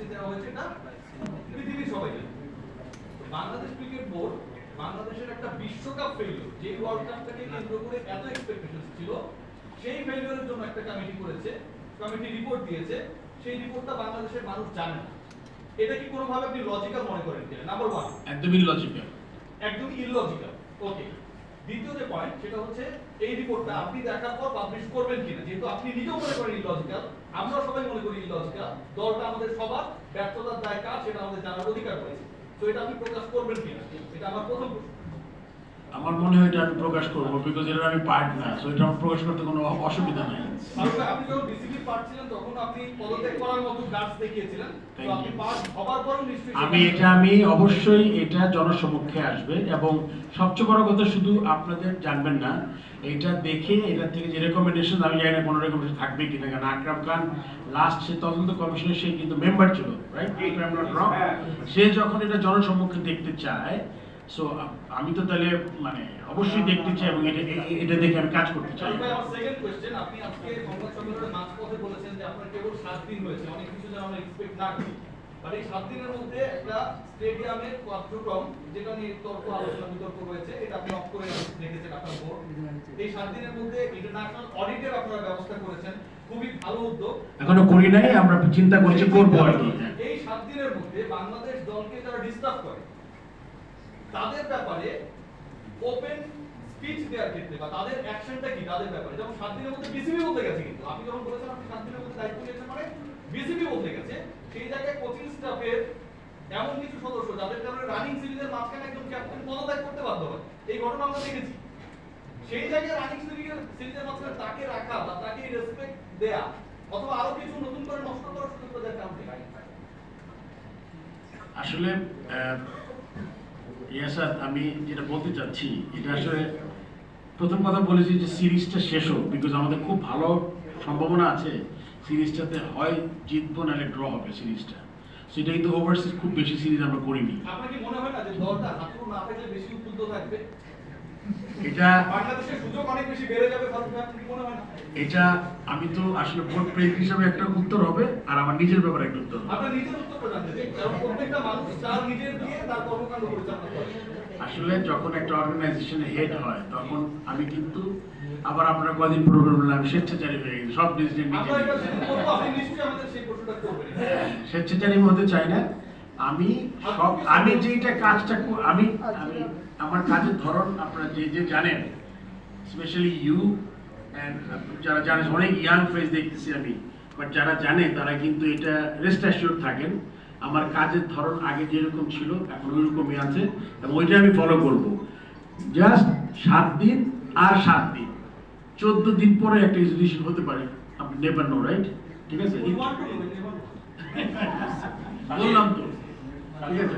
শাস্তি দেওয়া হয়েছে, এটা পৃথিবীর সবাই জানে। তো বাংলাদেশ ক্রিকেট বোর্ড বাংলাদেশের একটা বিশ্বকাপ ফেলিওর, যে ওয়ার্ল্ড কাপটাকে কেন্দ্র করে এত এক্সপেকটেশন ছিল, সেই ফেলিওরের জন্য একটা কমিটি করেছে, কমিটি রিপোর্ট দিয়েছে, সেই রিপোর্টটা বাংলাদেশের মানুষ জানে না। এটা কি কোনোভাবে আপনি লজিক্যাল মনে করেন কিনা? নাম্বার 1, একদমই ইললজিক্যাল। একদমই ইললজিক্যাল। ওকে, দ্বিতীয় যে পয়েন্ট সেটা হচ্ছে এই রিপোর্টটা আপনি দেখার পর পাবলিশ করবেন কিনা। যেহেতু আপনি নিজেও মনে করেন ইললজিক্যাল, আমরা সবাই মনে করি ইললজিক্যাল, দলটা আমাদের সবার ব্যর্থতার দায় কাজ, সেটা আমাদের জানার অধিকার রয়েছে। তো এটা আপনি প্রকাশ করবেন কিনা, এটা আমার প্রথম প্রশ্ন। আমার মনে হয় এটা আমি প্রকাশ করবো, বিকজ এটা আমি পার্ট না, সো এটা আমার প্রকাশ করতে কোনো অসুবিধা নাই। আপনি যখন বিসিবি পার্ট ছিলেন তখন আপনি পদত্যাগ করার মতো গার্ডস দেখিয়েছিলেন, তো আপনি পার্ট হবার পরও নিশ্চয়ই আমি অবশ্যই এটা জনসমক্ষে আসবে, এবং সবচেয়ে বড় কথা শুধু আপনাদের জানবেন না, এটা দেখে এটা থেকে যে রেকমেন্ডেশন, আমি জানি না কোনো রেকমেন্ডেশন থাকবে কিনা, কারণ আকরাম খান লাস্ট সে তদন্ত কমিশনের সে কিন্তু মেম্বার ছিল, right? If I am not wrong. সে যখন এটা জনসমক্ষে দেখতে চায়, সো আমি তো তাহলে মানে অবশ্যই দেখতে চাই, এবং এটা দেখে আমি কাজ করতে চাই। আমার সেকেন্ড কোশ্চেন, আপনি আজকে সংবাদ সম্মেলনের মাঝপথে বলেছেন যে আপনার কেবল 7 দিন হয়েছে, অনেক কিছু যেন আমরা এক্সপেক্ট না করি, বাট এই 7 দিনের মধ্যে একটা স্টেডিয়ামের কার্যক্রম যেটা নিয়ে তর্ক আলোচনা বিতর্ক হয়েছে, এটা আপনি অফ করে রেখেছেন আপনার বোর্ড। এই 7 দিনের মধ্যে ইন্টারন্যাশনাল অডিটের আপনারা ব্যবস্থা করেছেন, খুবই ভালো উদ্যোগ। এখনো করি নাই, আমরা চিন্তা করছি করবো আর কি। এই 7 দিনের মধ্যে বাংলাদেশ দলকে যারা ডিস্টার্ব করে তাদের ব্যাপারে ওপেন স্পিচ দেওয়ার ক্ষেত্রে বা তাদের অ্যাকশনটা কি তাদের ব্যাপারে, যেমন 7 দিনের মধ্যে বিসিবি বলতে গেছে, কিন্তু আপনি যখন বলেছেন আপনি 7 দিনের মধ্যে দায়িত্ব নিয়েছেন মানে বিসিবি বলতে গেছে, সেই জায়গায় কোচিং স্টাফের এমন কিছু সদস্য যাদের কারণে রানিং সিরিজের মাঝখানে একজন ক্যাপ্টেন পদত্যাগ করতে বাধ্য হয়, এই ঘটনা আমরা দেখেছি। সেই জায়গায় রানিং সিরিজের মাঝখানে তাকে রাখা বা তাকে রেসপেক্ট দেয়া অথবা আরো কিছু নতুন করে নষ্ট করার সুযোগ দেওয়ার কারণ কি? আসলে ইয়াসাদ, আমি যেটা বলতে চাচ্ছি, এটা আসলে প্রথম কথা বলেছি যে সিরিজটা শেষ হোক, বিকজ আমাদের খুব ভালো সম্ভাবনা আছে সিরিজটাতে, হয় জিতবো নাহলে ড্র হবে সিরিজটা। সেটা কিন্তু ওভারসিজ খুব বেশি সিরিজ আমরা করিনি। আপনার কি মনে হয় না যে দলটা হাতুড় না থাকলে বেশি উদ্বুদ্ধ থাকবে? এটা বাংলাদেশের সুযোগ অনেক বেশি বেড়ে যাবে, আপনার কি মনে হয় না? এটা আমি তো আসলে বোর্ড প্রেসিডেন্ট হিসেবে একটা উত্তর হবে, আর আমার নিজের ব্যাপারে একটা উত্তর হবে। আপনার নিজের উত্তরটা জানতে চাই, কারণ প্রত্যেকটা মানুষ তার নিজের দিয়ে তার কর্মকাণ্ড পরিচালনা করে। আসলে যখন একটা অর্গানাইজেশনে হেড হয়, তখন আমি কিন্তু আবার আপনারা কদিন প্রোগ্রাম হলে আমি স্বেচ্ছাচারী হয়ে গেছি, সব ডিসিশন নিজে আমরা এটা সেদিন করবো, আপনি নিশ্চয়ই আমাদের সেই প্রশ্নটা করবেন। স্বেচ্ছাচারী হতে চাই না আমি। আমি যেটা কাজটা আমি আমি আমার কাজের ধরন আপনারা যে জানেন, স্পেশালি ইউ অ্যান্ড যারা জানেন, অনেক ইয়াং ফেস দেখতেছি আমি, বাট যারা জানে তারা কিন্তু এটা রেস্ট অ্যাসিওর থাকেন, আমার কাজের ধরন আগে যেরকম ছিল এখন ওইরকমই আছে, এবং ওইটা আমি ফলো করব। জাস্ট 7 দিন আর 7 দিন, 14 দিন পরে একটা রেজলিউশন হতে পারে, আপনি নেভার নো, রাইট? ঠিক আছে, বললাম তো, ঠিক আছে।